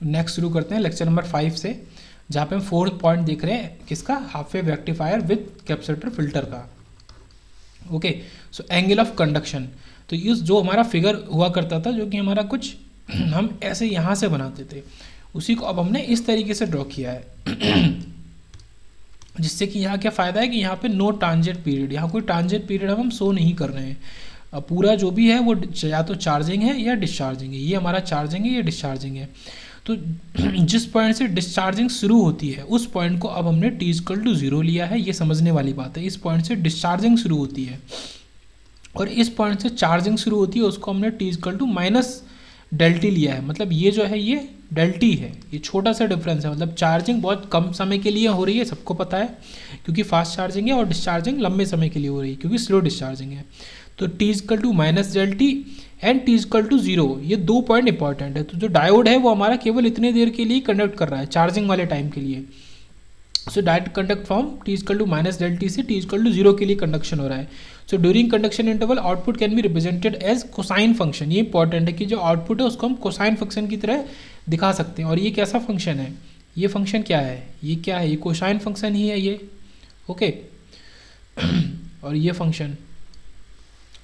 Next शुरू करते हैं लेक्चर नंबर 5 से, जहाँ पे हम 4th पॉइंट देख रहे हैं किसका, half wave rectifier with capacitor filter का। Okay, so angle of conduction, तो इस जो हमारा फिगर हुआ करता था, जो कि हमारा कुछ हम ऐसे यहाँ से बनाते थे, उसी को अब हमने इस तरीके से ड्रॉ किया है जिससे कि यहाँ क्या फ़ायदा है कि यहाँ पे नो ट्रांजिट पीरियड, यहाँ कोई ट्रांजिट पीरियड हम शो नहीं कर रहे हैं। पूरा जो भी है वो या तो चार्जिंग है या डिस्चार्जिंग है, ये हमारा चार्जिंग है, ये डिस्चार्जिंग है। तो जिस पॉइंट से डिस्चार्जिंग शुरू होती है उस पॉइंट को अब हमने t=0 लिया है, ये समझने वाली बात है। इस पॉइंट से डिस्चार्जिंग शुरू होती है और इस पॉइंट से चार्जिंग शुरू होती है, उसको हमने t=-Δt लिया है। मतलब ये जो है ये Δt है, ये छोटा सा डिफरेंस है। मतलब चार्जिंग बहुत कम समय के लिए हो रही है, सबको पता है, क्योंकि फास्ट चार्जिंग है, और डिस्चार्जिंग लंबे समय के लिए हो रही है क्योंकि स्लो डिस्चार्जिंग है। तो t=-Δt एंड t=0, ये 2 पॉइंट इंपॉर्टेंट है। तो जो डायोड है वो हमारा केवल इतने देर के लिए कंडक्ट कर रहा है, चार्जिंग वाले टाइम के लिए। सो डायोड कंडक्ट फ्रॉम t=-Δt से t=0 के लिए कंडक्शन हो रहा है। So during conduction interval output can be represented as cosine function. ये इंपॉर्टेंट है कि जो आउटपुट है उसको हम कोसाइन फंक्शन की तरह दिखा सकते हैं। और ये कैसा फंक्शन है, ये फंक्शन क्या है, ये क्या है, ये कोसाइन फंक्शन ही है ये। ओके और ये फंक्शन,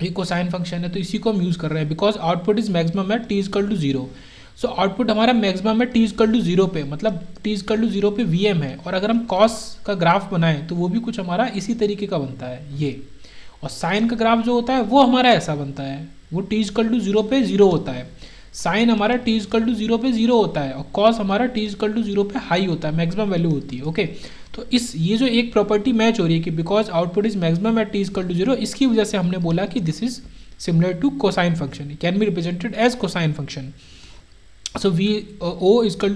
ये कोसाइन फंक्शन है, तो इसी को हम यूज़ कर रहे हैं because output is maximum at t=0। So output हमारा मैक्सिमम है t=0 पे, मतलब t=0 पे Vm है। और अगर हम कॉस का ग्राफ बनाएं तो वो भी कुछ हमारा इसी तरीके का बनता है ये। और साइन का ग्राफ जो होता है वो हमारा ऐसा बनता है, वो t=0 पे 0 होता है। साइन हमारा t=0 पे 0 होता है और कॉस हमारा t=0 पे हाई होता है, मैक्सिमम वैल्यू होती है। ओके, तो ये जो एक प्रॉपर्टी मैच हो रही है कि because output is maximum at t=0, इसकी वजह से हमने बोला कि this is similar to cosine function, can be represented as cosine function. So V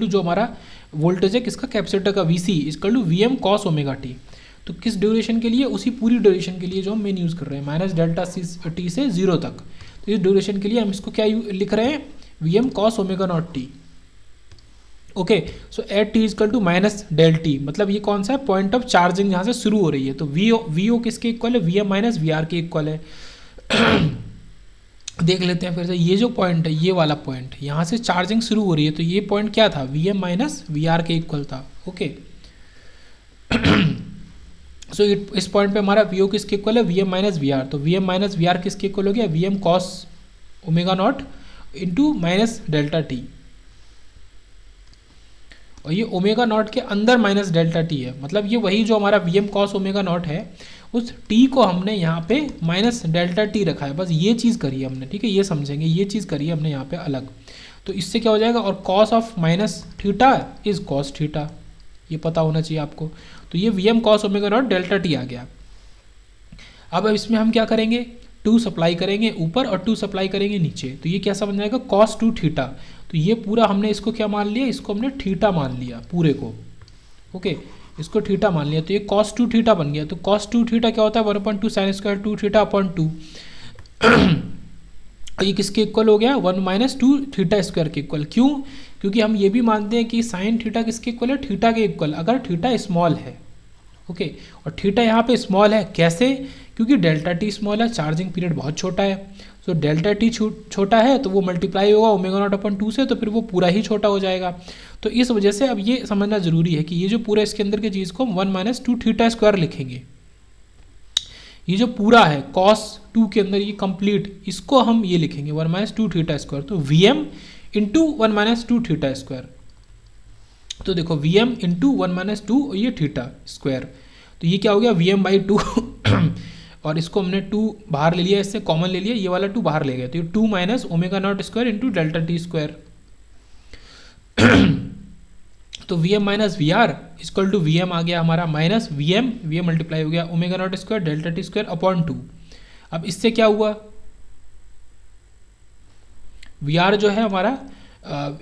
जो हमारा वोल्टेज है किसका, कैपेसिटर का, VC=Vm cos ωt। तो किस ड्यूरेशन के लिए, उसी पूरी ड्यूरेशन के लिए जो हम मेन यूज़ कर रहे हैं, -Δt से 0 तक। तो इस ड्यूरेशन के लिए हम इसको क्या लिख रहे हैं, Vm cos ωt। ओके, सो एट t=-Δt, मतलब ये कौन सा है, पॉइंट ऑफ चार्जिंग जहाँ से शुरू हो रही है। तो vo किसके इक्वल है, Vm-Vr के इक्वल है। देख लेते हैं फिर से, ये जो पॉइंट है, ये वाला पॉइंट, यहाँ से चार्जिंग शुरू हो रही है, तो ये पॉइंट क्या था, Vm-Vr के इक्वल था। ओके सो इस पॉइंट पे हमारा Vo किसके इक्वल है, Vm-Vr। तो Vm-Vr किसके इक्वल हो गया, Vm cos ω0 इंटू -Δt। और ये ω0 के अंदर -Δt है, मतलब ये वही जो हमारा Vm cos ω0 है, उस t को हमने यहाँ पे -Δt रखा है। बस ये चीज़ करी है हमने, ठीक है, ये समझेंगे, ये चीज़ करी है हमने यहाँ पे अलग। तो इससे क्या हो जाएगा, और cos ऑफ -θ इज cos θ, ये पता होना चाहिए आपको। तो ये Vm cos ω0 Δt आ गया। अब इसमें हम क्या करेंगे, 2 सप्लाई करेंगे ऊपर और 2 सप्लाई करेंगे नीचे, तो ये कैसा बन जाएगा, cos 2θ। तो ये पूरा हमने इसको क्या मान लिया, इसको हमने थीटा मान लिया पूरे को। ओके, इसको थीटा मान लिया, तो ये cos 2θ बन गया। तो cos 2θ क्या होता है, 1/2 sin स्क्वायर 2θ/2। ये किसके इक्वल हो गया, 1 - 2θ स्क्वायर के इक्वल। क्यों, क्योंकि हम ये भी मानते हैं कि साइन थीटा किसके इक्वल है, थीटा के इक्वल, अगर थीटा स्मॉल है। ओके, और थीटा यहाँ पे स्मॉल है, कैसे, क्योंकि Δt स्मॉल है, चार्जिंग पीरियड बहुत छोटा है। सो Δt छोटा है तो वो मल्टीप्लाई होगा ω0/2 से, तो फिर वो पूरा ही छोटा हो जाएगा। तो इस वजह से अब ये समझना जरूरी है कि ये जो पूरा इसके अंदर की चीज़ को हम 1 - 2θ स्क्वायर लिखेंगे। ये जो पूरा है cos 2 के अंदर ये कंप्लीट, इसको हम ये लिखेंगे 1 - 2θ स्क्वायर। तो Vm इंटू 1 - 2θ स्क्वायर। तो देखो Vm इंटू 1 - 2 ये थीटा स्क्वायर, तो ये क्या हो गया, Vm/2 और इसको हमने 2 बाहर ले लिया, इससे कॉमन ले लिया, ये वाला 2 बाहर ले गया, तो ये 2 - ω0 स्क्वायर इंटू Δt स्क्वायर। तो Vm-Vr = Vm आ गया हमारा, माइनस Vm मल्टीप्लाई हो गया ω0 स्क्वायर Δt स्क्वायर /2। अब इससे क्या हुआ, Vr जो है हमारा,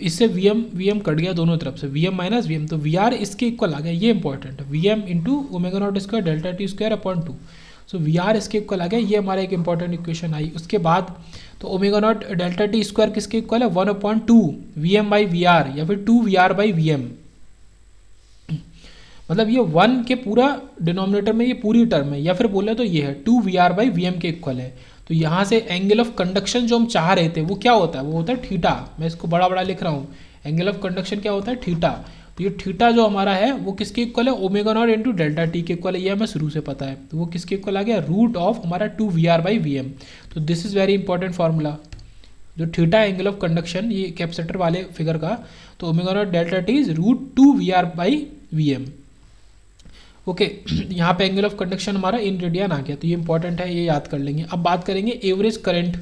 इससे Vm कट गया दोनों तरफ से, Vm-Vm, तो Vr इसके इक्वल आ गया, ये इंपॉर्टेंट है, Vm into ω0 square Δt square /2। So Vr इसके इक्वल आ गया, ये हमारा एक इंपॉर्टेंट इक्वेशन आई। उसके बाद तो ω0 Δt स्क्वायर किसके इक्वल है, 1/2 Vm/Vr या फिर 2 Vr/Vm। मतलब ये 1 के पूरा डिनोमिनेटर में ये पूरी टर्म है, या फिर बोले तो ये है 2 Vr/Vm के इक्वल है। तो यहाँ से एंगल ऑफ कंडक्शन जो हम चाह रहे थे वो क्या होता है, वो होता है थीटा। मैं इसको बड़ा बड़ा लिख रहा हूँ, एंगल ऑफ कंडक्शन क्या होता है, थीटा। तो ये थीटा जो हमारा है वो किसके इक्वल है, omega naught into delta T के इक्वल है, ये हमें शुरू से पता है। तो वो किसके इक्वल आ गया, रूट ऑफ हमारा 2 VR/Vm। तो this is very important formula, जो थीटा एंगल ऑफ कंडक्शन ये कैपेसिटर वाले फिगर का, तो omega naught delta T is root 2 VR/Vm। Okay, यहाँ पे एंगल ऑफ कंडक्शन हमारा इन रेडियन आ गया, तो ये इंपॉर्टेंट है, ये याद कर लेंगे। अब बात करेंगे एवरेज करंट,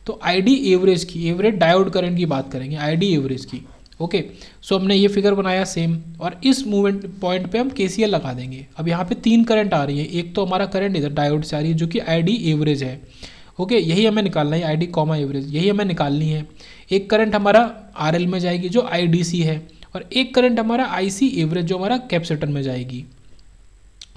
तो आईडी एवरेज की, एवरेज डायोड करंट की बात करेंगे, आईडी एवरेज की। ओके, सो हमने ये फिगर बनाया सेम, और इस मूवमेंट पॉइंट पे हम केसीएल लगा देंगे। अब यहाँ पे 3 करंट आ रही है, एक तो हमारा करंट इधर डायोड से आ रही है जो कि आईडी एवरेज है। ओके, यही हमें निकालना है, आईडी कॉमा एवरेज यही हमें निकालनी है। एक करंट हमारा आरएल में जाएगी जो आईडीसी है, और एक करंट हमारा आईसी एवरेज जो हमारा कैपेसिटर में जाएगी।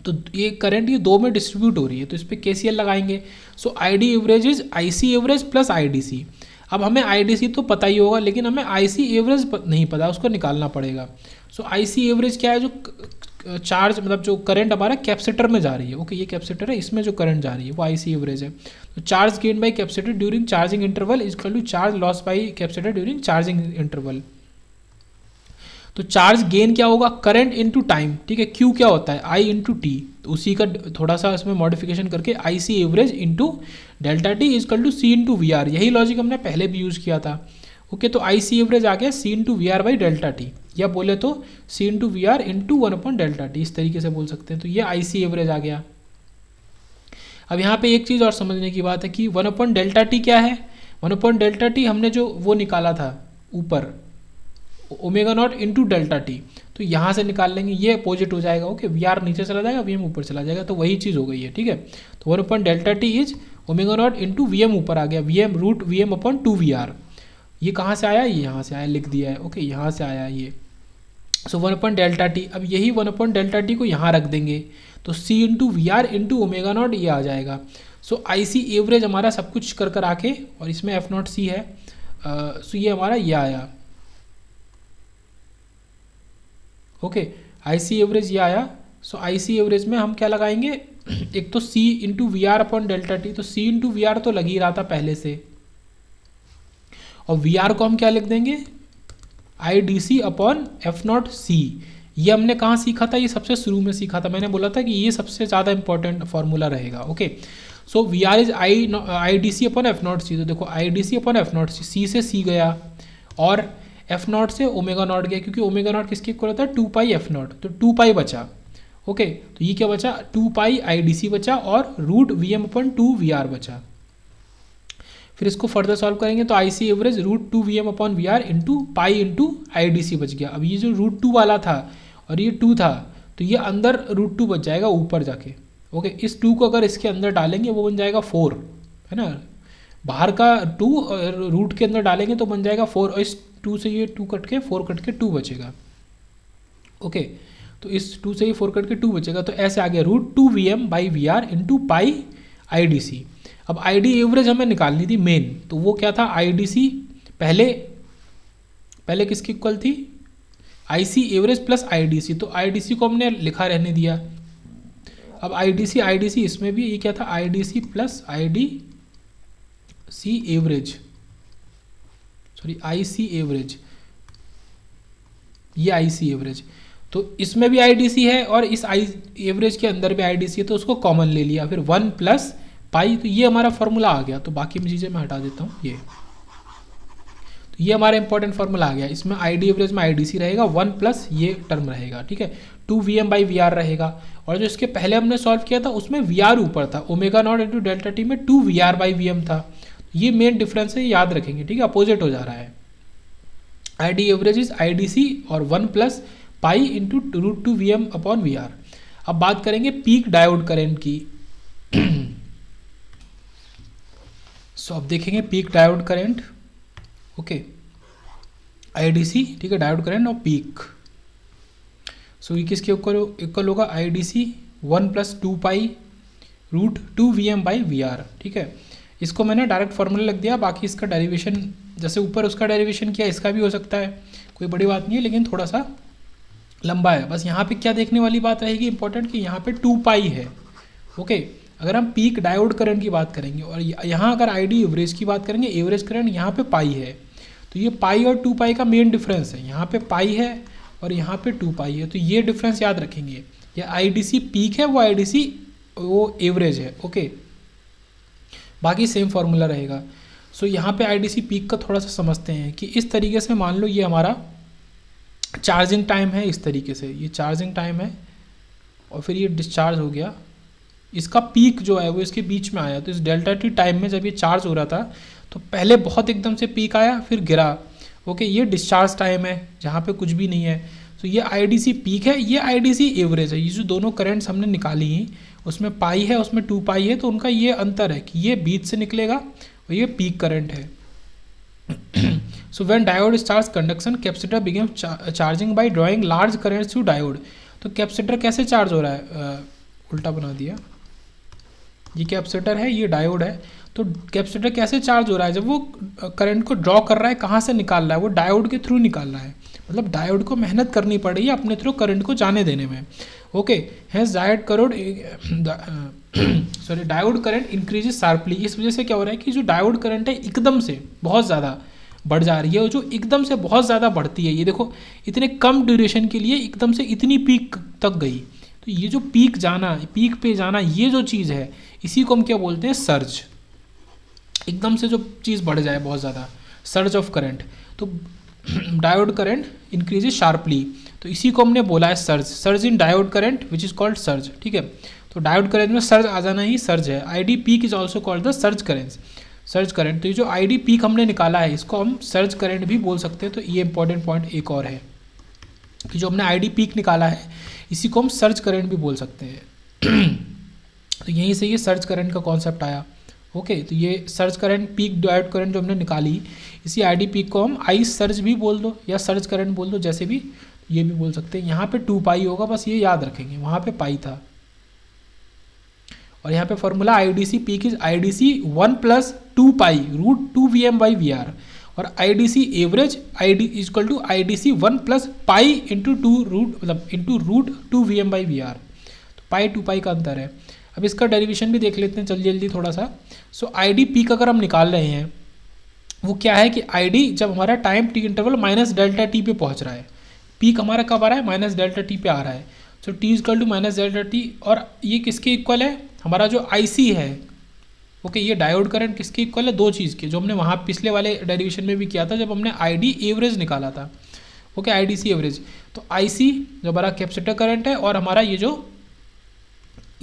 तो ये करंट ये 2 में डिस्ट्रीब्यूट हो रही है, तो इस पर केसीएल लगाएंगे। So ID average is IC average plus IDC. अब हमें आईडीसी तो पता ही होगा, लेकिन हमें आईसी एवरेज नहीं पता, उसको निकालना पड़ेगा। सो आईसी एवरेज क्या है, जो चार्ज मतलब जो करंट हमारा कैपेसिटर में जा रही है। ओके, ये कैपेसिटर है, इसमें जो करंट जा रही है वो आईसी एवरेज है। तो charge gain by capacitor during charging interval is equal to charge loss by capacitor during charging interval. तो चार्ज गेन क्या होगा, करंट इनटू टाइम, ठीक है। क्यू क्या होता है, आई इंटू टी, तो उसी का थोड़ा सा इसमें मॉडिफिकेशन करके I C average into delta T is equal to C into V R. यही लॉजिक हमने पहले भी यूज़ किया था। ओके, तो आई सी एवरेज आ गया C into V R by delta T, या बोले तो C into V R into 1/डेल्टा टी, इस तरीके से बोल सकते हैं। तो ये आई सी एवरेज आ गया। अब यहाँ पे एक चीज़ और समझने की बात है कि 1/डेल्टा टी क्या है। 1/डेल्टा टी हमने जो वो निकाला था ऊपर, omega naught into delta T, तो यहाँ से निकाल लेंगे, ये अपोजिट हो जाएगा। ओके, वी आर नीचे चला जाएगा, वी एम ऊपर चला जाएगा, तो वही चीज़ हो गई है, ठीक है। तो 1/डेल्टा T is omega naught into V M ऊपर आ गया, V M root V M upon 2 VR। ये कहाँ से आया, ये यहाँ से आया, लिख दिया है। ओके, यहाँ से आया ये। सो 1/डेल्टा टी, अब यही 1/डेल्टा टी को यहाँ रख देंगे, तो C into V R into omega naught ये आ जाएगा। सो आई सी एवरेज हमारा सब कुछ कर आके, और इसमें एफ नॉट सी है, सो ये हमारा ये आया। ओके, आई सी एवरेज ये आया। सो आई सी एवरेज में हम क्या लगाएंगे, एक तो C into V R upon delta T, तो सी इंटू वी आर तो लग ही रहा था पहले से, और वी आर को हम क्या लिख देंगे, I D C upon F not C. ये हमने कहाँ सीखा था, ये सबसे शुरू में सीखा था। मैंने बोला था कि ये सबसे ज़्यादा इंपॉर्टेंट फॉर्मूला रहेगा। Okay, so V R is I D C upon F not C. तो देखो I D C upon F not C से सी गया, और एफ नॉट से ओमेगा नॉट गया, क्योंकि ओमेगा नॉट किसके इक्वल होता है, 2 एफ नॉट, तो 2 बचा। ओके, तो ये क्या बचा, 2 आई डी सी बचा, और root V M upon 2 VR बचा। फिर इसको फर्दर सॉल्व करेंगे, तो I C average root 2 VM upon V R into pi into I D C बच गया। अब ये जो रूट 2 वाला था और ये 2 था, तो ये अंदर रूट 2 बच जाएगा ऊपर जाके। ओके, इस 2 को अगर इसके अंदर डालेंगे वो बन जाएगा 4, है ना। बाहर का 2 रूट के अंदर डालेंगे तो बन जाएगा 4, और इस 2 से ये 2 कट के 4 कट के 2 बचेगा। ओके, तो इस 2 से ये 4 कट के 2 बचेगा, तो ऐसे आ गया root 2 VM by V R into pi I D C. अब आई डी एवरेज हमें निकालनी थी मेन, तो वो क्या था, आई डी सी पहले किसकी इक्वल थी, I C average plus I D C. तो आई डी सी को हमने लिखा रहने दिया। अब आई डी सी इसमें भी ये क्या था, I D C plus I D C average, sorry I C average, ये आई सी एवरेज। तो इसमें भी आई डी सी है और इस आई एवरेज के अंदर भी आई डी सी है, तो उसको कॉमन ले लिया, फिर 1 प्लस पाई, तो ये हमारा फॉर्मूला आ गया। तो बाकी चीज़ें मैं हटा देता हूँ, ये तो ये हमारा इंपॉर्टेंट फॉर्मूला आ गया। इसमें आई डी एवरेज में आई डी सी रहेगा, 1 प्लस ये टर्म रहेगा, ठीक है, 2 VM बाई वी आर रहेगा। और जो इसके पहले हमने सॉल्व किया था उसमें वी आर ऊपर था, omega naught into delta T में 2 VR बाई वी एम था। ये मेन डिफरेंस है, याद रखेंगे, ठीक है, अपोजिट हो जा रहा है। I D average is I D C और 1 plus pi into root 2 VM upon V R. अब बात करेंगे पीक डायोड करेंट की। सो अब देखेंगे peak diode current. Okay, I D C, ठीक है, डायोड करेंट और पीक। सो ये किसके इक्वल होगा, I D C 1 plus 2 pi root 2 VM by V R, ठीक है। इसको मैंने डायरेक्ट फॉर्मूला लग दिया, बाकी इसका डेरिवेशन जैसे ऊपर उसका डेरिवेशन किया, इसका भी हो सकता है, कोई बड़ी बात नहीं है, लेकिन थोड़ा सा लंबा है। बस यहाँ पे क्या देखने वाली बात रहेगी इंपॉर्टेंट, कि यहाँ पे 2 पाई है। ओके, अगर हम पीक डायोड करंट की बात करेंगे और यहाँ अगर आई डी एवरेज की बात करेंगे, एवरेज करंट यहाँ पे पाई है, तो ये पाई और 2 पाई का मेन डिफरेंस है, यहाँ पे पाई है और यहाँ पे 2 पाई है, तो ये डिफरेंस याद रखेंगे। ये आईडीसी पीक है, वो आईडीसी वो एवरेज है। ओके, बाकी सेम फॉर्मूला रहेगा। सो यहाँ पे आईडीसी पीक का थोड़ा सा समझते हैं कि इस तरीके से मान लो ये हमारा चार्जिंग टाइम है, इस तरीके से ये चार्जिंग टाइम है और फिर ये डिस्चार्ज हो गया, इसका पीक जो है वो इसके बीच में आया। तो इस डेल्टा टी टाइम में जब ये चार्ज हो रहा था तो पहले बहुत एकदम से पीक आया, फिर गिरा। ओके, ये डिस्चार्ज टाइम है जहाँ पे कुछ भी नहीं है। तो ये आईडीसी पीक है, ये आईडीसी एवरेज है। ये जो दोनों करंट्स हमने निकाली हैं उसमें पाई है, उसमें 2 पाई है, तो उनका ये अंतर है कि ये बीच से निकलेगा और ये पीक करंट है। So when diode starts conduction capacitor begin charging by drawing large currents through diode. तो कैपेसिटर कैसे चार्ज हो रहा है, उल्टा बना दिया, ये कैपेसिटर है, ये डायोड है। तो कैपेसिटर कैसे चार्ज हो रहा है, जब वो करंट को ड्रॉ कर रहा है, कहाँ से निकाल रहा है, वो डायोड के थ्रू निकाल रहा है। मतलब डायोड को मेहनत करनी पड़ रही है अपने थ्रू करंट को जाने देने में। Okay, has diode sorry diode current increases sharply. इस वजह से क्या हो रहा है कि जो डायोड करंट है एकदम से बहुत ज़्यादा बढ़ जा रही है, और जो एकदम से बहुत ज़्यादा बढ़ती है, ये देखो इतने कम ड्यूरेशन के लिए एकदम से इतनी पीक तक गई। तो ये जो पीक जाना, पीक पे जाना, ये जो चीज़ है इसी को हम क्या बोलते हैं, सर्ज। एकदम से जो चीज़ बढ़ जाए बहुत ज़्यादा, सर्ज ऑफ करंट। तो डायोड करंट इंक्रीजेज शार्पली, तो इसी को हमने बोला है surge, surge in diode current which is called surge. ठीक है, तो डायोड करंट में सर्ज आ जाना ही सर्ज है। ID peak is also called the surge current, surge current. तो ये जो आईडी पीक हमने निकाला है इसको हम सर्ज करंट भी बोल सकते हैं। तो ये इंपॉर्टेंट पॉइंट एक और है कि जो हमने आईडी पीक निकाला है इसी को हम सर्ज करंट भी बोल सकते हैं। तो यहीं से ये सर्ज करंट का कॉन्सेप्ट आया। ओके, तो ये surge current, peak diode current जो हमने निकाली, इसी आईडी पीक को हम आई सर्ज भी बोल दो या सर्ज करंट बोल दो, जैसे भी ये भी बोल सकते हैं। यहाँ पे 2 पाई होगा, बस ये याद रखेंगे, वहाँ पे पाई था। और यहाँ पे formula IDC peak is IDC 1 + 2 pi √2 VM/VR, और IDC average ID equal to IDC 1 + pi into 2 root, मतलब इंटू √2 VM/VR। तो पाई 2 पाई का अंतर है। अब इसका डेरिवेशन भी देख लेते हैं जल्दी जल्दी थोड़ा सा। सो आईडी पीक अगर हम निकाल रहे हैं वो क्या है कि आईडी जब हमारा टाइम टी इंटरवल -Δt पे पहुंच रहा है, पीक हमारा कब आ रहा है, -Δt पे आ रहा है। So T equal to -Δt, और ये किसके इक्वल है, हमारा जो आईसी है। ओके, ये डायोड करंट किसके इक्वल है, दो चीज़ के, जो हमने वहाँ पिछले वाले डेरिवेशन में भी किया था जब हमने आईडी एवरेज निकाला था। Okay, IDC average. तो आईसी जो हमारा कैपेसिटर करंट है, और हमारा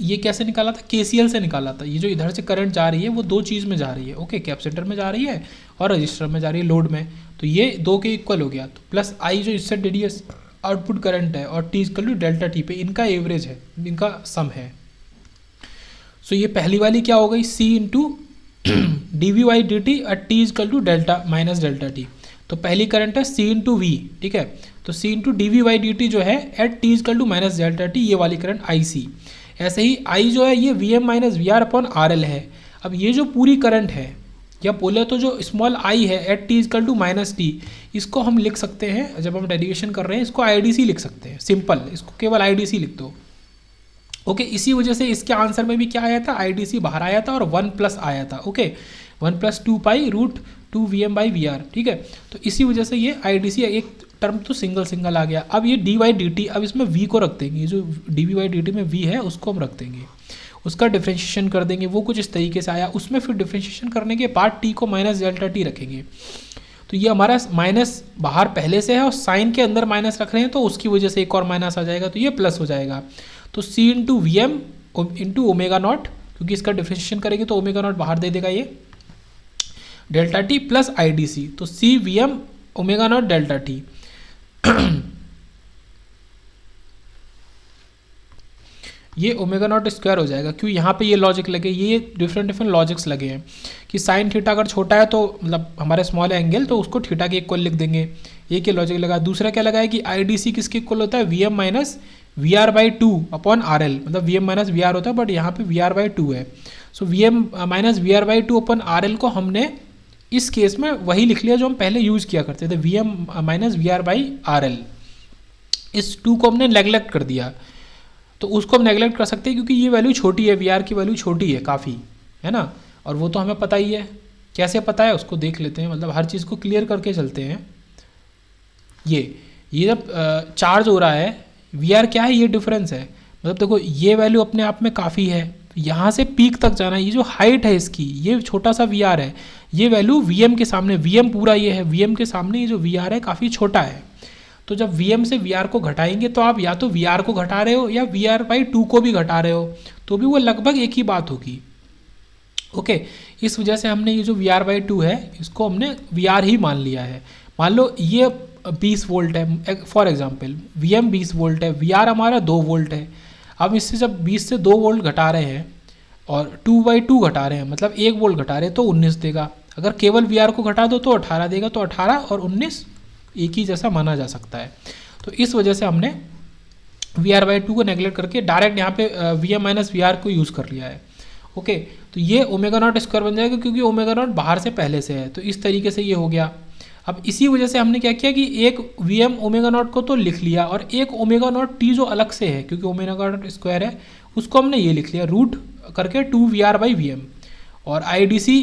ये कैसे निकाला था, केसीएल से निकाला था। ये जो इधर से करंट जा रही है वो दो चीज़ में जा रही है। ओके, कैपेसिटर में जा रही है और रजिस्टर में जा रही है, लोड में। तो ये 2 के इक्वल हो गया। तो प्लस आई जो इससे डीडीएस आउटपुट करंट है, और टी इक्वल टू Δt पे इनका एवरेज है, इनका सम है। सो ये पहली वाली क्या हो गई, C into dV/dt at T equal to delta -Δt। तो पहली करंट है C इंटू वी, ठीक है। तो C इंटू dV/dt जो है at T equal to -Δt, ये वाली करंट IC। ऐसे ही I जो है ये VM-VR/RL है। अब ये जो पूरी करंट है, या बोले तो जो स्मॉल I है at T equal to -t, इसको हम लिख सकते हैं, जब हम डेरिवेशन कर रहे हैं इसको IDC लिख सकते हैं, सिंपल, इसको केवल IDC लिख दो। ओके, इसी वजह से इसके आंसर में भी क्या आया था, IDC बाहर आया था और 1+ आया था। ओके, 1 + 2 पाई √2 VM/VR, ठीक है। तो इसी वजह से ये IDC एक टर्म तो सिंगल आ गया। अब ये dV/dt, अब इसमें v को रख देंगे, जो dV/dt में v है उसको हम रख देंगे, उसका डिफ्रेंशिएशन कर देंगे। वो कुछ इस तरीके से आया, उसमें फिर डिफ्रेंशिएशन करने के बाद t को -Δt रखेंगे। तो ये हमारा माइनस बाहर पहले से है और साइन के अंदर माइनस रख रहे हैं, तो उसकी वजह से एक और माइनस आ जाएगा, तो ये प्लस हो जाएगा। तो C इंटू VM इंटू ω0, क्योंकि इसका डिफ्रेंशिएशन करेंगे तो ω0 बाहर दे देगा ये, Δt प्लस IDC। तो C VM ω0 Δt। ये ω0 स्क्वायर हो जाएगा, क्यों यहाँ पे ये लॉजिक लगे, ये डिफरेंट लॉजिक्स लगे हैं कि साइन थीटा अगर छोटा है तो मतलब हमारे स्मॉल एंगल, तो उसको थीटा के इक्वल लिख देंगे। एक ये लॉजिक लगा। दूसरा क्या लगा है कि IDC किसके इक्वल होता है, VM-VR/2 अपॉन RL, मतलब VM-VR होता है, बट यहाँ पे VR/2 है। सो VM-VR/2 अपॉन RL को हमने इस केस में वही लिख लिया जो हम पहले यूज़ किया करते थे, VM-VR/RL। इस 2 को हमने नेगलेक्ट कर दिया, तो उसको हम नेगलेक्ट कर सकते हैं क्योंकि ये वैल्यू छोटी है, VR की वैल्यू छोटी है काफ़ी, है ना। और वो तो हमें पता ही है कैसे पता है उसको देख लेते हैं, मतलब हर चीज़ को क्लियर करके चलते हैं। ये जब चार्ज हो रहा है, वी आर क्या है, ये डिफरेंस है। मतलब देखो ये वैल्यू अपने आप में काफ़ी है, यहाँ से पीक तक जाना, ये जो हाइट है इसकी, ये छोटा सा वी आर है, ये वैल्यू वी एम के सामने, वी एम पूरा ये है, वी एम के सामने ये जो वी आर है काफ़ी छोटा है। तो जब वी एम से वी आर को घटाएंगे तो आप या तो वी आर को घटा रहे हो या वी आर बाई 2 को भी घटा रहे हो, तो भी वो लगभग एक ही बात होगी। ओके, इस वजह से हमने ये जो वी आर बाई 2 है इसको हमने वी आर ही मान लिया है। मान लो ये 20 वोल्ट है for example, V M 20 volt है, वी आर हमारा 2 वोल्ट है। अब इससे जब 20 से 2 वोल्ट घटा रहे हैं और 2/2 घटा रहे हैं, मतलब 1 वोल्ट घटा रहे हैं, तो 19 देगा। अगर केवल वी आर को घटा दो तो 18 देगा, तो 18 और 19 एक ही जैसा माना जा सकता है। तो इस वजह से हमने वी आर बाई 2 को नेगलेक्ट करके डायरेक्ट यहाँ पे V M minus V R को यूज़ कर लिया है। ओके, तो ये ओमेगा नॉट स्क्वायर बन जाएगा क्योंकि ओमेगा नॉट बाहर से पहले से है, तो इस तरीके से ये हो गया। अब इसी वजह से हमने क्या किया कि एक वी एम ओमेगा नॉट को तो लिख लिया और एक ओमेगा नॉट टी जो अलग से है क्योंकि ओमेगा नॉट स्क्वायर है उसको हमने ये लिख लिया रूट करके 2 V R by V M. और I D C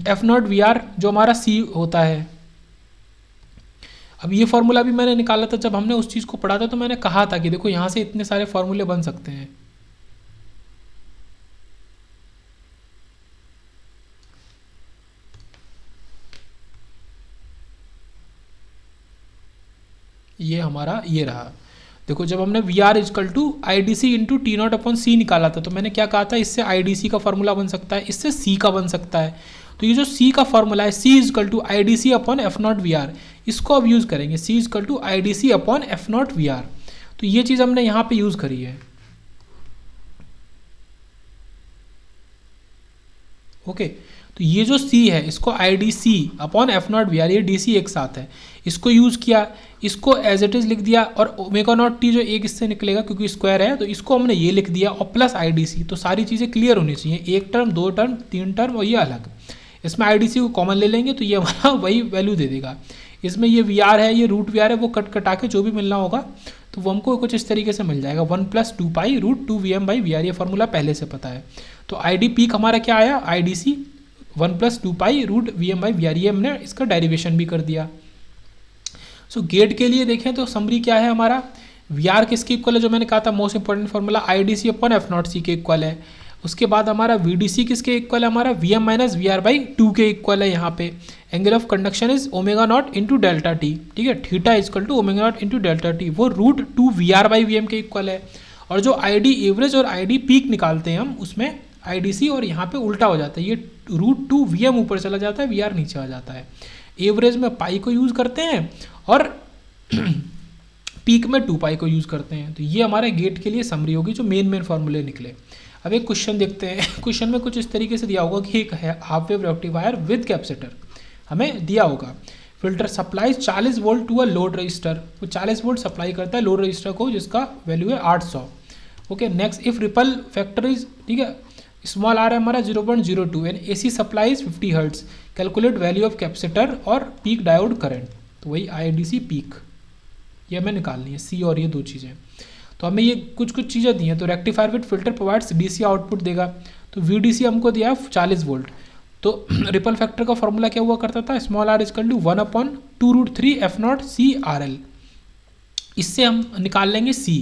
F not V R जो हमारा सी होता है। अब ये फॉर्मूला भी मैंने निकाला था जब हमने उस चीज़ को पढ़ा था, तो मैंने कहा था कि देखो यहाँ से इतने सारे फॉर्मूले बन सकते हैं। ये हमारा ये रहा। देखो जब हमने V R equal to I D C into T naught upon C निकाला था, तो मैंने क्या कहा था, इससे आई डी सी का फॉर्मूला बन सकता है, इससे सी का बन सकता है। तो ये जो सी का फॉर्मूला है C equal to I D C upon F not V R, इसको अब यूज़ करेंगे, C equal to I D C upon F not V R. तो ये चीज़ हमने यहाँ पे यूज़ करी है। ओके, तो ये जो सी है इसको I D C upon F not V R, ये डी सी एक साथ है, इसको यूज़ किया, इसको एज इट इज़ लिख दिया, और ओमेगा नॉट टी जो एक इससे निकलेगा क्योंकि स्क्वायर है तो इसको हमने ये लिख दिया, और प्लस आई डी सी। तो सारी चीज़ें क्लियर होनी चाहिए, एक टर्म, 2 टर्म, 3 टर्म और ये अलग। इसमें आई डी सी को कॉमन ले लेंगे तो ये हमारा वही वैल्यू दे देगा। इसमें ये वी आर है, ये रूट वी आर है, वो कट कटा के जो भी मिलना होगा तो वो हमको कुछ इस तरीके से मिल जाएगा, 1 + 2 pi root 2 V M by V R. ये फॉर्मूला पहले से पता है। तो आई डी पीक हमारा क्या आया, I D C 1 + 2 pi root V M by V R, ये हमने इसका डेरिवेशन भी कर दिया। सो गेट के लिए देखें तो समरी क्या है हमारा, वी आर किसके इक्वल है, जो मैंने कहा था most important formula I D C upon F not C के इक्वल है। उसके बाद हमारा वी डी सी किसके इक्वल है, हमारा V M minus V R by 2 के इक्वल है। यहाँ पे angle of conduction is omega naught into delta T, ठीक है, theta equal to omega naught into delta T, वो root 2 V R by V M के इक्वल है। और जो आई डी एवरेज और आई डी पीक निकालते हैं हम, उसमें आई डी सी और यहाँ पे उल्टा हो जाता है, ये रूट 2 वी एम ऊपर चला जाता है, वी आर नीचे आ जाता है। एवरेज में पाई को यूज़ करते हैं और पीक में 2 पाई को यूज़ करते हैं। तो ये हमारे गेट के लिए समरी होगी जो मेन फार्मूले निकले। अब एक क्वेश्चन देखते हैं। क्वेश्चन में कुछ इस तरीके से दिया होगा कि एक half wave rectifier with capacitor हमें दिया होगा। Filter supplies 40 volt to a load resistor, वो 40 वोल्ट सप्लाई करता है लोड रजिस्टर को जिसका वैल्यू है 800। Okay, next if ripple factor is, ठीक है, स्मॉल आर है हमारा 0.02 and AC supply is 50 hertz, calculate value of capacitor और पीक डायोड करंट। तो वही आई डी सी पीक ये हमें निकालनी है, सी और ये 2 चीज़ें। तो हमें ये कुछ चीज़ें दी हैं। तो rectifier with filter provides DC output देगा, तो वीडीसी हमको दिया 40 वोल्ट। तो रिपल फैक्टर का फॉर्मूला क्या हुआ करता था, small R equal to 1/2√3 F not C R L. इससे हम निकाल लेंगे सी।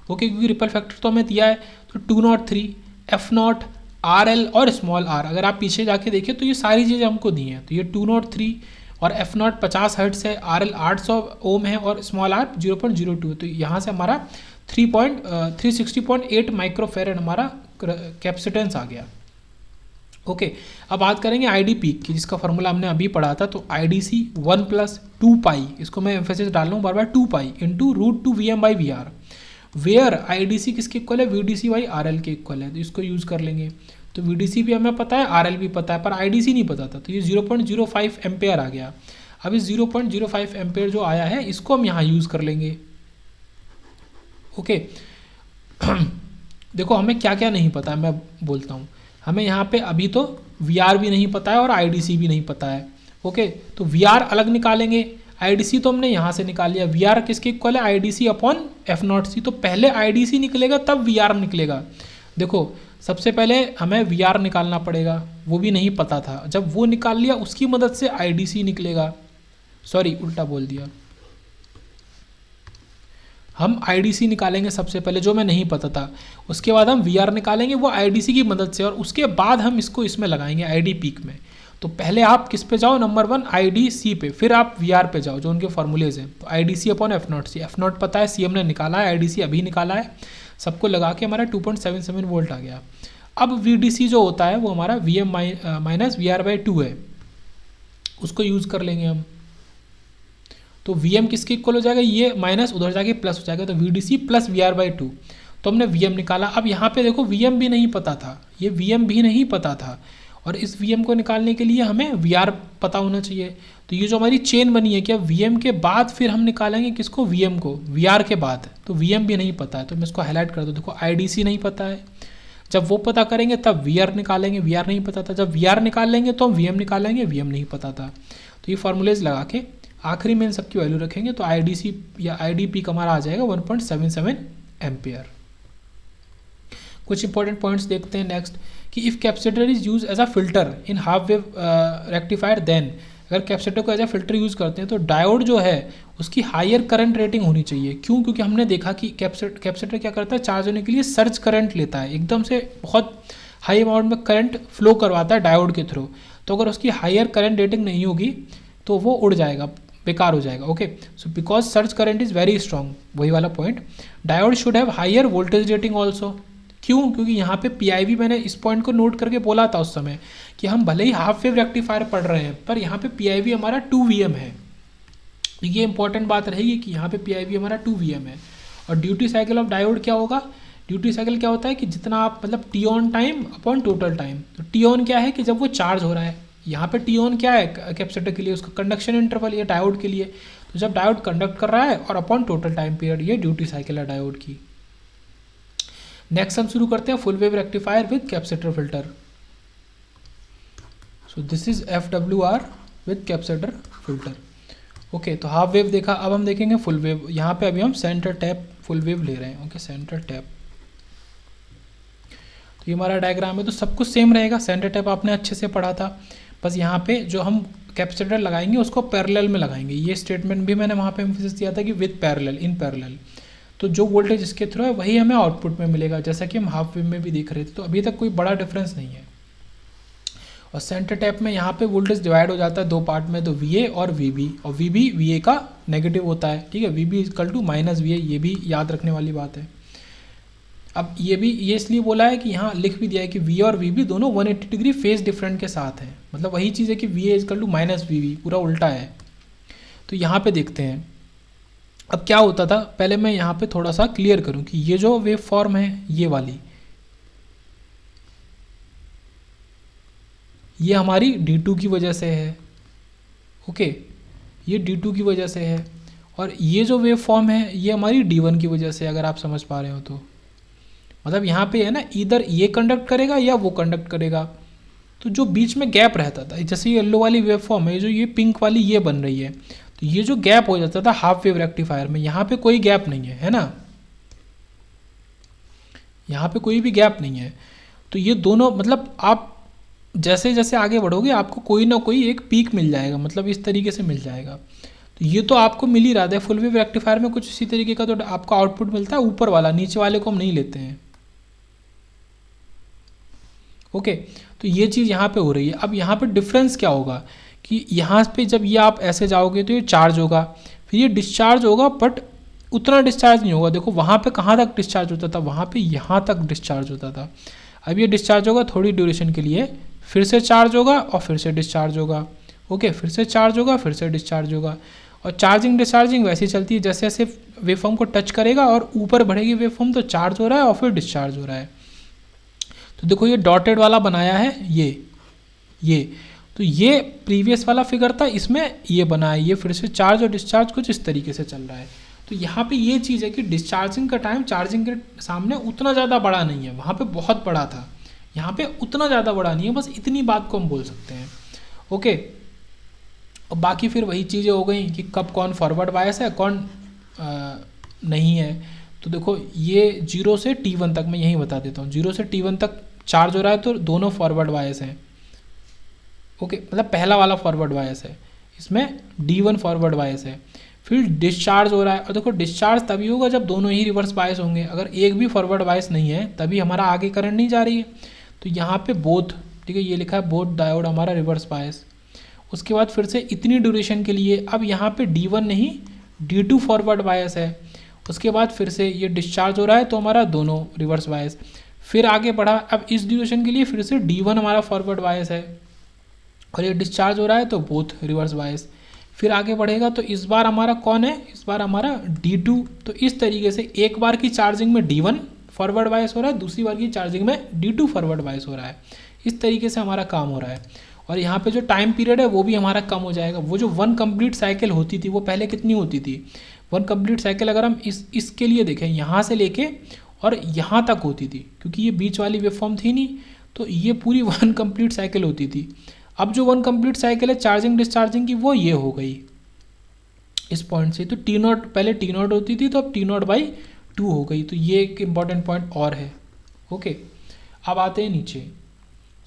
ओके, क्योंकि रिपल फैक्टर तो हमें दिया है, तो 203 एफ नॉट आर एल और स्मॉल आर, अगर आप पीछे जाके देखें तो ये सारी चीज़ें हमको दी हैं। तो ये 203 और एफ नॉट 50 हर्ट्स है, आर एल 800 ओम है और स्मॉल आर 0.02। तो यहाँ से हमारा 360.8 माइक्रोफेरेड हमारा कैपेसिटेंस आ गया। ओके, अब बात करेंगे आई डी पीक की, जिसका फॉर्मूला हमने अभी पढ़ा था। तो आई डी सी 1 + 2 पाई, इसको मैं एम्फेसिस डाल रहा हूँ बार बार, 2 pi into root 2 V M by V R, where I D C किसके इक्वल है, V D C by R L के इक्वल है। तो इसको यूज़ कर लेंगे। तो वी डी सी भी हमें पता है, आर एल भी पता है, पर आई डी सी नहीं पता था। तो ये 0.05 एम्पेयर आ गया। अब इस 0.05 एम्पेयर जो आया है इसको हम यहाँ यूज़ कर लेंगे। ओके, देखो हमें क्या क्या नहीं पता है, मैं बोलता हूँ। हमें यहाँ पे अभी तो वी आर भी नहीं पता है और आई डी सी भी नहीं पता है। ओके, तो वी आर अलग निकालेंगे, आई डी सी तो हमने यहाँ से निकाल लिया। वी आर किसके इक्वल है, I D C upon F not C. तो पहले आई डी सी निकलेगा तब वी आर निकलेगा। देखो सबसे पहले हमें VR निकालना पड़ेगा, वो भी नहीं पता था। जब वो निकाल लिया उसकी मदद से IDC निकलेगा, सॉरी उल्टा बोल दिया, हम IDC निकालेंगे सबसे पहले, जो मैं नहीं पता था। उसके बाद हम VR निकालेंगे वो IDC की मदद से, और उसके बाद हम इसको इसमें लगाएंगे ID पीक में। तो पहले आप किस पे जाओ, नंबर 1 IDC पे, फिर आप VR पे जाओ, जो उनके फॉर्मूलेज हैं। तो IDC upon F0 C, F0 पता है, C हमने निकाला है, IDC अभी निकाला है, सबको लगा के हमारा 2.77 वोल्ट आ गया। अब VDC जो होता है वो हमारा VM माइनस VR/2 है, उसको यूज़ कर लेंगे हम। तो VM किसके इक्वल हो जाएगा, ये माइनस उधर जाके प्लस हो जाएगा, तो VDC प्लस VR/2। तो हमने VM निकाला। अब यहाँ पे देखो VM भी नहीं पता था, ये VM भी नहीं पता था, और इस VM को निकालने के लिए हमें VR पता होना चाहिए। तो ये जो हमारी चेन बनी है, क्या VM के बाद फिर हम निकालेंगे किसको, VM को, VR के बाद। तो VM भी नहीं पता है, तो मैं इसको हाईलाइट कर दूँ। देखो IDC नहीं पता है, जब वो पता करेंगे तब VR निकालेंगे, VR नहीं पता था, जब VR निकाल लेंगे तो हम VM निकालेंगे, VM नहीं पता था। तो ये फॉर्मूलेज लगा के आखिरी में इन सबकी वैल्यू रखेंगे, तो IDC या IDP हमारा आ जाएगा 1.77 एम्पियर। कुछ इंपॉर्टेंट पॉइंट्स देखते हैं नेक्स्ट, कि if capacitor is use as a filter in half wave rectifier, then अगर कैपेसिटर को एज अ फिल्टर यूज़ करते हैं तो डायोड जो है उसकी हायर करंट रेटिंग होनी चाहिए। क्यों, क्योंकि हमने देखा कि कैपेसिटर क्या करता है, चार्ज होने के लिए सर्ज करंट लेता है, एकदम से बहुत हाई अमाउंट में करंट फ्लो करवाता है डायोड के थ्रू। तो अगर उसकी हायर करंट रेटिंग नहीं होगी तो वो उड़ जाएगा, बेकार हो जाएगा। Okay, so because surge current is very strong, वही वाला point. Diode should have higher voltage rating also. क्यों, क्योंकि यहाँ पे PIV मैंने इस पॉइंट को नोट करके बोला था उस समय कि हम भले ही हाफ वेव रेक्टिफायर पढ़ रहे हैं, पर यहाँ पे PIV हमारा 2 VM है। तो ये इंपॉर्टेंट बात रहेगी कि यहाँ पे PIV हमारा 2 VM है। और ड्यूटी साइकिल ऑफ डायोड क्या होगा, ड्यूटी साइकिल क्या होता है कि जितना आप मतलब T on time upon total time. तो T ऑन क्या है कि जब वो चार्ज हो रहा है, यहाँ पे T ऑन क्या है कैपेसिटर के लिए, उसका कंडक्शन इंटरवल, ये डायोड के लिए। तो जब डायोड कंडक्ट कर रहा है, और अपॉन टोटल टाइम पीरियड, ये ड्यूटी साइकिल है डायोड की। नेक्स्ट हम शुरू करते हैं full wave rectifier with capacitor filter. So this is FWR with capacitor filter. Okay, तो हाफ वेव देखा, अब हम देखेंगे फुल वेव। यहाँ पे अभी हम सेंटर टैप फुल वेव ले रहे हैं। ओके, सेंटर टैप, तो ये हमारा डायग्राम है, तो सब कुछ सेम रहेगा। सेंटर टैप आपने अच्छे से पढ़ा था, बस यहाँ पे जो हम कैपेसिटर लगाएंगे उसको पैरेलल में लगाएंगे। ये स्टेटमेंट भी मैंने वहाँ पे एम्फेसिस दिया था कि विद पैरेलल, इन पैरेलल। तो जो वोल्टेज इसके थ्रू है वही हमें आउटपुट में मिलेगा, जैसा कि हम हाफ वेव में भी देख रहे थे। तो अभी तक कोई बड़ा डिफरेंस नहीं है। और सेंटर टैप में यहाँ पे वोल्टेज डिवाइड हो जाता है 2 पार्ट में, तो VA और VB, और VB VA का नेगेटिव होता है। ठीक है, VB equal to minus VA, ये भी याद रखने वाली बात है। अब ये इसलिए बोला है कि यहाँ लिख भी दिया है कि VA और VB दोनों 180 डिग्री फेज डिफरेंट के साथ हैं। मतलब वही चीज़ है कि VA equal to minus VB, पूरा उल्टा है। तो यहाँ पे देखते हैं अब क्या होता था। पहले मैं यहाँ पे थोड़ा सा क्लियर करूँ कि ये जो वेव फॉर्म है, ये वाली, ये हमारी D2 की वजह से है। ओके, ये D2 की वजह से है, और ये जो वेव फॉर्म है ये हमारी D1 की वजह से, अगर आप समझ पा रहे हो तो। मतलब यहाँ पे है ना, इधर ये कंडक्ट करेगा या वो कंडक्ट करेगा। तो जो बीच में गैप रहता था, जैसे ये येलो वाली वेव फॉर्म है, जो ये पिंक वाली ये बन रही है, तो ये जो गैप हो जाता था हाफ वेव रेक्टिफायर में, यहाँ पे कोई गैप नहीं है, है ना, यहाँ पे कोई भी गैप नहीं है। तो ये दोनों, मतलब आप जैसे जैसे आगे बढ़ोगे आपको कोई ना कोई एक पीक मिल जाएगा, मतलब इस तरीके से मिल जाएगा। तो ये तो आपको मिल ही रहा था फुल वेव रेक्टिफायर में, कुछ इसी तरीके का तो आपको आउटपुट मिलता है, ऊपर वाला, नीचे वाले को हम नहीं लेते हैं। ओके, तो ये चीज़ यहाँ पे हो रही है। अब यहाँ पे डिफरेंस क्या होगा कि यहाँ पे जब ये आप ऐसे जाओगे तो ये चार्ज होगा, फिर ये डिस्चार्ज होगा, बट उतना डिस्चार्ज नहीं होगा। देखो वहाँ पे कहाँ तक डिस्चार्ज होता था, वहाँ पे यहाँ तक डिस्चार्ज होता था। अब ये डिस्चार्ज होगा थोड़ी ड्यूरेशन के लिए, फिर से चार्ज होगा और फिर से डिस्चार्ज होगा। ओके, फिर से चार्ज होगा, फिर से डिस्चार्ज होगा। और चार्जिंग डिस्चार्जिंग वैसे ही चलती है, जैसे जैसे वेवफॉर्म को टच करेगा और ऊपर बढ़ेगी वेवफॉर्म, तो चार्ज हो रहा है और फिर डिस्चार्ज हो रहा है। तो देखो ये डॉटेड वाला बनाया है, ये तो ये प्रीवियस वाला फिगर था, इसमें ये बना है, ये फिर से चार्ज और डिस्चार्ज कुछ इस तरीके से चल रहा है। तो यहाँ पे ये चीज़ है कि डिस्चार्जिंग का टाइम चार्जिंग के सामने उतना ज़्यादा बड़ा नहीं है, वहाँ पे बहुत बड़ा था, यहाँ पे उतना ज़्यादा बड़ा नहीं है। बस इतनी बात को हम बोल सकते हैं। ओके, और बाकी फिर वही चीज़ें हो गई कि कब कौन फॉरवर्ड बायस है, कौन नहीं है। तो देखो ये 0 से T1 तक मैं यहीं बता देता हूँ। 0 से T1 तक चार्ज हो रहा है तो दोनों फॉरवर्ड बायस हैं। ओके, मतलब पहला वाला फॉरवर्ड बायस है, इसमें D1 फॉरवर्ड बायस है। फिर डिस्चार्ज हो रहा है, और देखो डिस्चार्ज तभी होगा जब दोनों ही रिवर्स बायस होंगे। अगर एक भी फॉरवर्ड बायस नहीं है तभी हमारा आगे करंट नहीं जा रही है। तो यहाँ पे बोथ, ठीक है, ये लिखा है बोथ डायोड हमारा रिवर्स बायस। उसके बाद फिर से इतनी ड्यूरेशन के लिए अब यहाँ पे D1 नहीं D2 फॉरवर्ड बायस है। उसके बाद फिर से ये डिस्चार्ज हो रहा है तो हमारा दोनों रिवर्स बायस। फिर आगे बढ़ा, अब इस ड्यूरेशन के लिए फिर से D1 हमारा फॉरवर्ड बायस है और ये डिस्चार्ज हो रहा है तो बोथ रिवर्स बायस। फिर आगे बढ़ेगा तो इस बार हमारा कौन है, इस बार हमारा D2। तो इस तरीके से एक बार की चार्जिंग में D1 फॉरवर्ड बायस हो रहा है, दूसरी बार की चार्जिंग में D2 फॉरवर्ड बायस हो रहा है। इस तरीके से हमारा काम हो रहा है। और यहाँ पे जो टाइम पीरियड है वो भी हमारा कम हो जाएगा। वो जो 1 कंप्लीट साइकिल होती थी वो पहले कितनी होती थी, 1 कंप्लीट साइकिल अगर हम इसके लिए देखें यहाँ से लेके और यहाँ तक होती थी, क्योंकि ये बीच वाली वेवफॉर्म थी नहीं, तो ये पूरी 1 कंप्लीट साइकिल होती थी। अब जो 1 कंप्लीट साइकिल है चार्जिंग डिस्चार्जिंग की वो ये हो गई इस पॉइंट से। तो T0 पहले T0 होती थी तो अब T0/2 हो गई। तो ये एक इम्पॉर्टेंट पॉइंट और है। ओके, अब आते हैं नीचे।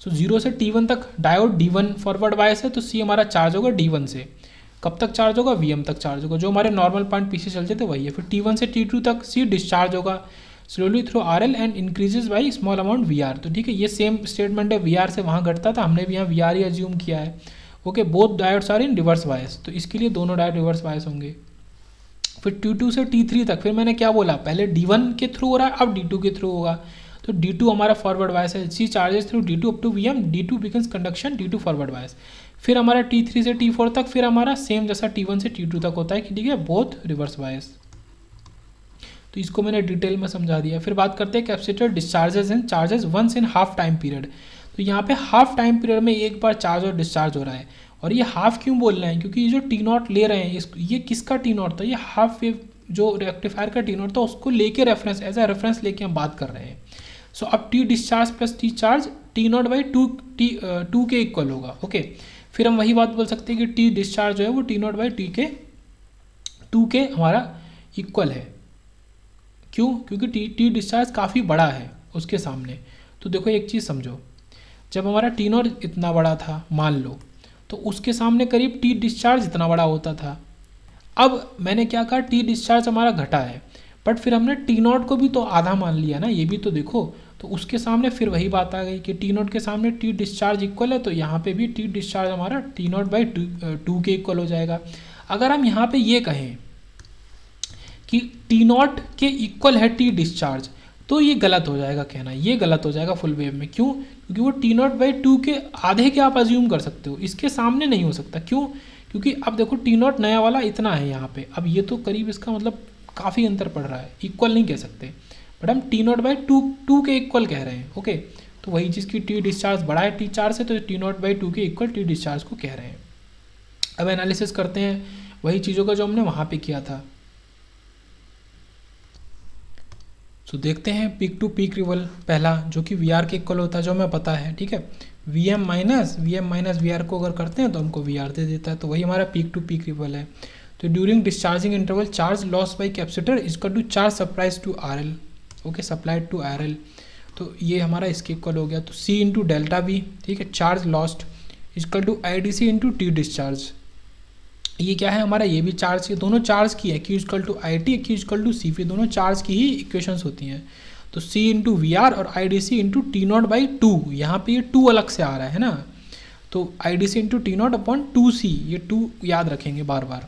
सो 0 से T1 तक डायोड D1 फॉरवर्ड बायस है, तो C हमारा चार्ज होगा D1 से। कब तक चार्ज होगा, VM तक चार्ज होगा, जो हमारे नॉर्मल पॉइंट पीछे चलते थे वही है। फिर T1 से T2 तक C डिस्चार्ज होगा slowly through RL and increases by small amount VR। तो ठीक है, ये सेम स्टेटमेंट है, VR से वहाँ घटता था, हमने भी यहाँ VR ही अज्यूम किया है। Okay, both diodes are in reverse bias, तो इसके लिए दोनों डायोड रिवर्स बायस होंगे। फिर T2 से T3 तक, फिर मैंने क्या बोला, पहले D1 के थ्रू हो रहा है, अब D2 के थ्रू होगा। तो D2 हमारा फॉरवर्ड बायस है, C charges through D2 up to VM, D2 becomes conduction, D2 forward bias. फिर हमारा T3 से T4 तक, फिर हमारा सेम जैसा T1 से T2 तक होता है कि ठीक है, बोथ रिवर्स बायस। तो इसको मैंने डिटेल में समझा दिया। फिर बात करते हैं capacitor discharges and charges once in half time period. तो यहाँ पे हाफ टाइम पीरियड में एक बार चार्ज और डिस्चार्ज हो रहा है। और ये हाफ क्यों बोल रहे हैं, क्योंकि ये जो T0 ले रहे हैं ये किसका T0 था, ये हाफ वेव जो रेक्टिफायर का T0 था उसको लेके रेफरेंस, एज ए रेफरेंस लेके हम बात कर रहे हैं। सो अब T discharge plus T charge T0/2 के इक्वल होगा। ओके, फिर हम वही बात बोल सकते हैं कि T डिस्चार्ज जो है वो T0/2 के हमारा इक्वल है। क्यों, क्योंकि T डिस्चार्ज काफ़ी बड़ा है उसके सामने। तो देखो एक चीज़ समझो, जब हमारा T0 इतना बड़ा था मान लो, तो उसके सामने करीब T डिस्चार्ज इतना बड़ा होता था। अब मैंने क्या कहा, T डिस्चार्ज हमारा घटा है, बट फिर हमने T0 को भी तो आधा मान लिया ना, ये भी तो देखो। तो उसके सामने फिर वही बात आ गई कि T0 के सामने T डिस्चार्ज इक्वल है, तो यहाँ पे भी T डिस्चार्ज हमारा T0/2 के इक्वल हो जाएगा। अगर हम यहाँ पे ये कहें कि T0 के इक्वल है T डिस्चार्ज, तो ये गलत हो जाएगा कहना, ये गलत हो जाएगा फुल वेव में। क्यों, क्योंकि वो T0/2 के आधे के आप अज्यूम कर सकते हो, इसके सामने नहीं हो सकता। क्यों, क्योंकि अब देखो T0 नया वाला इतना है यहाँ पे, अब ये तो करीब इसका मतलब काफ़ी अंतर पड़ रहा है, इक्वल नहीं कह सकते, बट हम T0/2 के इक्वल कह रहे हैं। ओके, तो वही चीज़ की T डिस्चार्ज बड़ा है T चार्ज से, तो T0/2 के इक्वल T डिस्चार्ज को कह रहे हैं। अब एनालिसिस करते हैं वही चीज़ों का जो हमने वहाँ पे किया था। तो देखते हैं पीक टू पीक रिवल पहला, जो कि VR के इक्वल होता है, जो हमें पता है। ठीक है, VM माइनस VR को अगर करते हैं तो हमको VR दे देता है, तो वही हमारा पीक टू पीक रिवल है। तो during discharging interval charge loss by capacitor equal to charge supplies to RL। Okay, supplied to RL, तो ये हमारा इसके इक्वल हो गया। तो C इंटू डेल्टा V, ठीक है, charge lost equal to IDC into T discharge. ये क्या है हमारा, ये भी चार्ज की, दोनों चार्ज की है, Q equal to IT, Q equal to CP, दोनों चार्ज की ही इक्वेशंस होती हैं। तो C इंटू VR और IDC इंटू T0/2, यहाँ पे ये 2 अलग से आ रहा है ना, तो IDC इंटू T0/2C, ये 2 याद रखेंगे बार बार,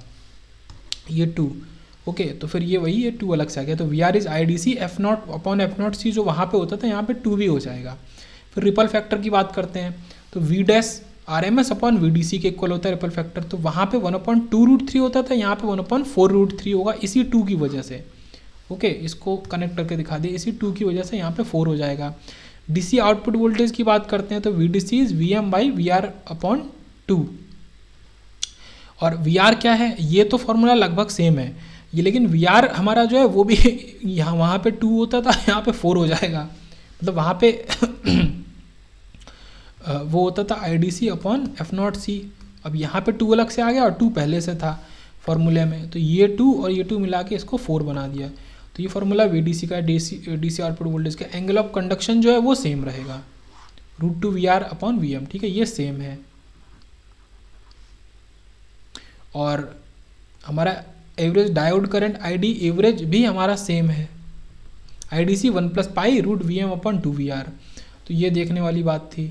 ये 2। ओके, तो फिर ये वही, ये 2 अलग से आ गया। तो VR इज IDC F0/F0C, जो वहाँ पे होता था यहाँ पे 2 भी हो जाएगा। फिर रिपल फैक्टर की बात करते हैं, तो V डैश RMS/VDC के इक्वल होता है रिपल फैक्टर। तो वहाँ पे 1/2√3 होता था, यहाँ पे 1/4√3 होगा, इसी 2 की वजह से। ओके, इसको कनेक्ट करके दिखा दिए, इसी 2 की वजह से यहाँ पे 4 हो जाएगा। DC आउटपुट वोल्टेज की बात करते हैं, तो VDC इज VM/VR/2। और VR क्या है, ये तो फॉर्मूला लगभग सेम है ये, लेकिन VR हमारा जो है वो भी यहाँ वहाँ पे 2 होता था, यहाँ पे 4 हो जाएगा। मतलब वहाँ पे वो होता था IDC/F0C, अब यहाँ पे 2 अलग से आ गया और 2 पहले से था फॉर्मूले में, तो ये 2 और ये 2 मिला के इसको 4 बना दिया। तो ये फॉर्मूला VDC का, DC आउटपुट वोल्टेज का। एंगल ऑफ कंडक्शन जो है वो सेम रहेगा। √2 VR/VM, ठीक है, ये सेम है। और हमारा average diode current ID average भी हमारा सेम है, IDC 1 + π√VM/2VR। तो ये देखने वाली बात थी।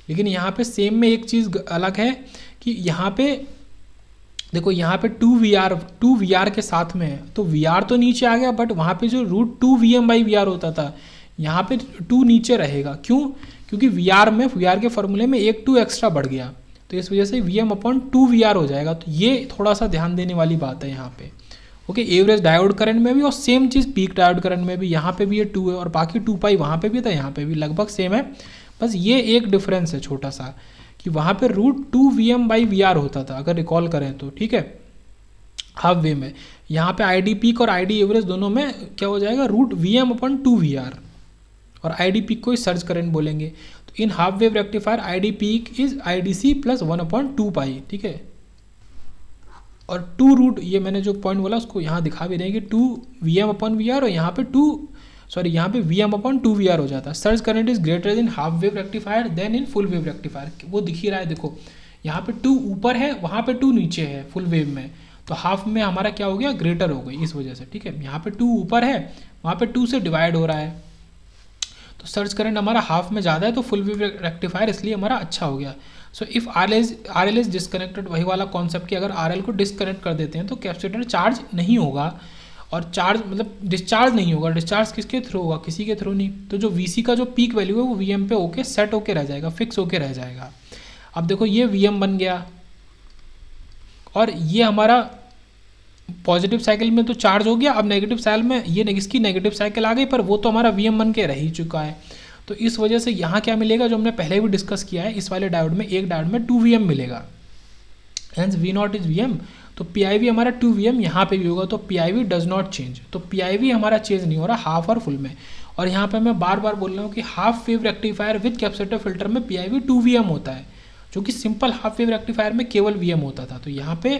लेकिन यहाँ पे सेम में एक चीज़ अलग है कि यहाँ पे देखो, यहाँ पे 2VR के साथ में है, तो VR तो नीचे आ गया, बट वहाँ पे जो √2VM/VR होता था, यहाँ पे 2 नीचे रहेगा। क्यों? क्योंकि VR के फॉर्मूले में एक 2 एक्स्ट्रा बढ़ गया, तो इस वजह से VM/2VR हो जाएगा। तो ये थोड़ा सा ध्यान देने वाली बात है यहाँ पे। ओके, एवरेज डायोड करंट में भी और सेम चीज़ पीक डायोड करंट में भी, यहाँ पे भी ये 2 है और बाकी 2 पाई वहाँ पे भी था, यहाँ पे भी लगभग सेम है। बस ये एक डिफरेंस है छोटा सा कि वहाँ पे √2VM/VR होता था, अगर रिकॉल करें तो, ठीक है, हाफ वे में। यहाँ पे ID पीक और ID एवरेज दोनों में क्या हो जाएगा, √VM/2VR, और ID पीक को ही सर्ज करंट बोलेंगे। तो इन half wave rectifier ID peak is IDC + 1/2 पाई, ठीक है। और 2 ये मैंने जो पॉइंट बोला उसको यहाँ दिखा भी देंगे, 2VM/VR, और यहाँ पे यहाँ पे VM/2VR हो जाता है। Surge current is greater in half wave rectifier than in full wave rectifier. वो दिख ही रहा है, देखो यहाँ पे 2 ऊपर है, वहाँ पे 2 नीचे है फुल वेव में, तो हाफ में हमारा क्या हो गया, ग्रेटर हो गई इस वजह से, ठीक है। यहाँ पे 2 ऊपर है, वहाँ पे 2 से डिवाइड हो रहा है, तो सर्ज करंट हमारा हाफ में ज़्यादा है, तो फुल वेव रेक्टिफायर इसलिए हमारा अच्छा हो गया। So if RL is disconnected, वही वाला कॉन्सेप्ट कि अगर RL को डिसकनेक्ट कर देते हैं तो कैपेसिटर चार्ज नहीं होगा, और चार्ज मतलब डिस्चार्ज नहीं होगा। डिस्चार्ज किसके थ्रू होगा, किसी के थ्रू नहीं। तो जो VC का जो पीक वैल्यू है वो VM पे होके सेट होके रह जाएगा, फिक्स होके रह जाएगा। अब देखो ये VM बन गया, और ये हमारा पॉजिटिव साइकिल में तो चार्ज हो गया। अब नेगेटिव साइकिल में ये इसकी नेगेटिव साइकिल आ गई, पर वो तो हमारा VM बन के रह ही चुका है। तो इस वजह से यहाँ क्या मिलेगा, जो हमने पहले भी डिस्कस किया है, इस वाले डायोड में, एक डायोड में 2VM मिलेगा, हेंस V0 इज VM। तो PIV हमारा 2VM यहाँ पे भी होगा, तो PIV डज नॉट चेंज। तो PIV हमारा चेंज नहीं हो रहा हाफ और फुल में। और यहाँ पे मैं बार बार बोल रहा हूँ कि half wave rectifier with capacitor filter में PIV 2VM होता है, जो कि सिंपल हाफ वेव रेक्टिफायर में केवल VM होता था। तो यहाँ पे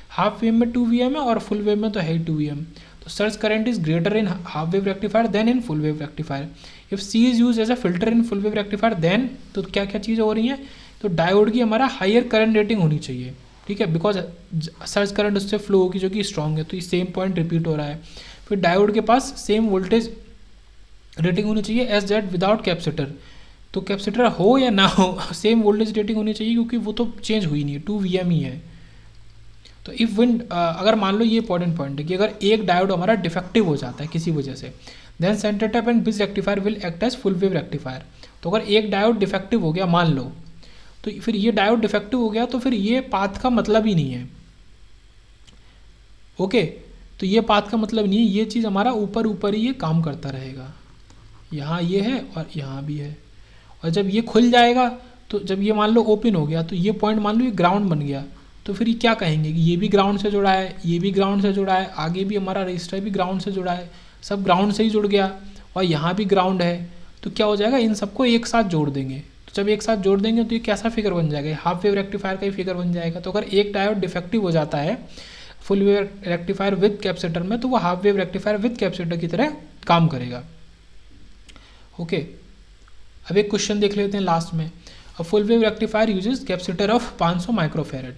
हाफ वेव में 2VM है और फुल वेव में तो है ही 2VM। तो surge current is greater in half wave rectifier than in full wave rectifier. If C is use as a filter in full wave rectifier then, तो क्या क्या चीज़ें हो रही हैं, तो डायोड की हमारा हायर करंट रेटिंग होनी चाहिए, ठीक है, बिकॉज सर्ज करंट उससे फ्लो होगी जो कि स्ट्रॉन्ग है। तो ये सेम पॉइंट रिपीट हो रहा है। फिर डायोड के पास सेम वोल्टेज रेटिंग होनी चाहिए एज दैट विदाउट कैपेसिटर। तो कैपेसिटर हो या ना हो, सेम वोल्टेज रेटिंग होनी चाहिए, क्योंकि वो तो चेंज हुई नहीं है, 2VM ही है। तो इफ विंड अगर मान लो, ये इंपॉर्टेंट पॉइंट है कि अगर एक डायोड हमारा डिफेक्टिव हो जाता है किसी वजह से, then centre tap and bridge rectifier will act as full wave rectifier. तो अगर एक डायोड डिफेक्टिव हो गया मान लो, तो फिर ये डायोड डिफेक्टिव हो गया, तो फिर ये पाथ का मतलब ही नहीं है। ओके, तो ये पाथ का मतलब नहीं है, ये चीज़ हमारा ऊपर ऊपर ही ये काम करता रहेगा। यहाँ ये है और यहाँ भी है, और जब ये खुल जाएगा, तो जब ये मान लो ओपन हो गया, तो ये पॉइंट मान लो ये ग्राउंड बन गया, तो फिर ये क्या कहेंगे कि ये भी ग्राउंड से जुड़ा है, ये भी ग्राउंड से जुड़ा है, आगे भी हमारा रजिस्टर भी ग्राउंड से जुड़ा है, सब ग्राउंड से ही जुड़ गया, और यहाँ भी ग्राउंड है। तो क्या हो जाएगा, इन सबको एक साथ जोड़ देंगे। तो जब एक साथ जोड़ देंगे तो ये कैसा फिगर बन जाएगा, हाफ वेव रेक्टिफायर का ही फिगर बन जाएगा। तो अगर एक डायोड डिफेक्टिव हो जाता है full wave rectifier with capacitor में, तो वो half wave rectifier with capacitor की तरह काम करेगा। ओके, अब एक क्वेश्चन देख लेते हैं लास्ट में। A full wave rectifier uses capacitor of 500 microfarad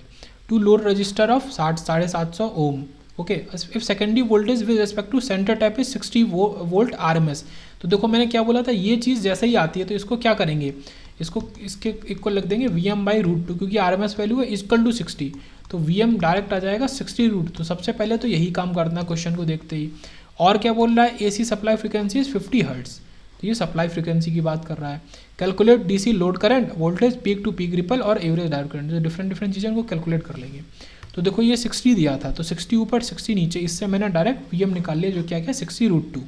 to load resistor of 750 ohm. Okay, if secondary voltage with respect to centre tap is 60 volt RMS। तो देखो मैंने क्या बोला था, ये चीज़ जैसे ही आती है तो इसको क्या करेंगे, इसको इसके इक्वल रख देंगे VM/√2, क्योंकि RMS वैल्यू है इक्वल टू 60, तो VM डायरेक्ट आ जाएगा 60√2। तो सबसे पहले तो यही काम करना है क्वेश्चन को देखते ही। और क्या बोल रहा है, AC supply frequency is 50 hertz, तो ये सप्लाई फ्रिक्वेंसी की बात कर रहा है। Calculate DC load current, voltage, peak to peak ripple और एवरेज डायोड करंट, जो डिफरेंट चीज़ें को कैलकुलेट कर लेंगे। तो देखो ये 60 दिया था, तो 60 ऊपर 60 नीचे, इससे मैंने डायरेक्ट VM निकाल लिया, जो क्या क्या 60√2।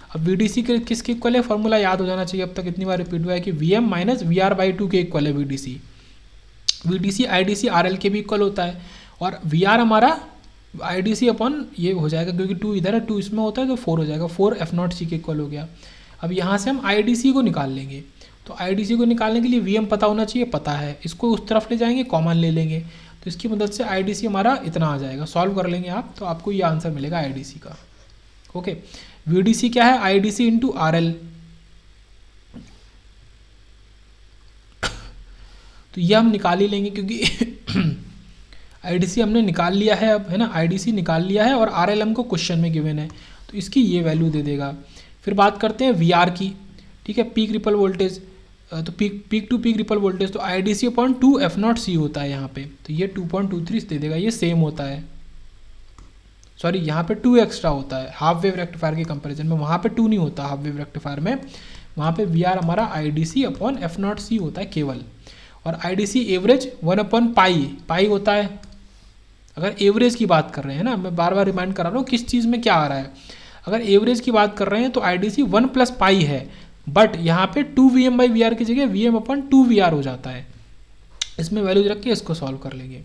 अब VDC के किसके इक्वल है, फॉर्मूला याद हो जाना चाहिए, अब तक इतनी बार रिपीट हुआ है कि VM - VR/2 के इक्वल है VDC। VDC IDC RL के भी इक्वल होता है, और VR हमारा IDC अपॉन ये हो जाएगा, क्योंकि 2 इधर है 2 इसमें होता है, तो 4 हो जाएगा, 4 F0C के इक्वल हो गया। अब यहाँ से हम IDC को निकाल लेंगे, तो IDC को निकालने के लिए VM पता होना चाहिए, पता है, इसको उस तरफ ले जाएंगे, कॉमन ले लेंगे, तो इसकी मदद से IDC हमारा इतना आ जाएगा। सॉल्व कर लेंगे आप, तो आपको ये आंसर मिलेगा IDC का। ओके, VDC क्या है, IDC इंटू RL, तो ये हम निकाल ही लेंगे क्योंकि आईडीसी हमने निकाल लिया है अब, है ना, आईडीसी निकाल लिया है और आरएलएम को क्वेश्चन में गिवन है, तो इसकी ये वैल्यू दे देगा। फिर बात करते हैं वीआर की, ठीक है, पीक रिपल वोल्टेज, तो peak to peak ripple voltage तो आईडीसी अपॉन 2 F0C होता है यहाँ पे, तो ये 2.23 दे देगा, ये सेम होता है, सॉरी यहाँ पे 2 एक्स्ट्रा होता है हाफ वेव रेक्टिफायर के कंपैरिजन में, वहाँ पे 2 नहीं होता हाफ वेव रेक्टिफायर में, वहाँ पे वीआर हमारा आईडीसी अपॉन F0C होता है केवल। और आईडीसी एवरेज 1/पाई होता है, अगर एवरेज की बात कर रहे हैं ना, मैं बार बार रिमाइंड करा रहा हूँ किस चीज़ में क्या आ रहा है, अगर एवरेज की बात कर रहे हैं तो आईडीसी 1+पाई है, बट यहाँ पे 2 VM/VR की जगह VM/2 VR हो जाता है। इसमें वैल्यूज रख के इसको सॉल्व कर लेंगे।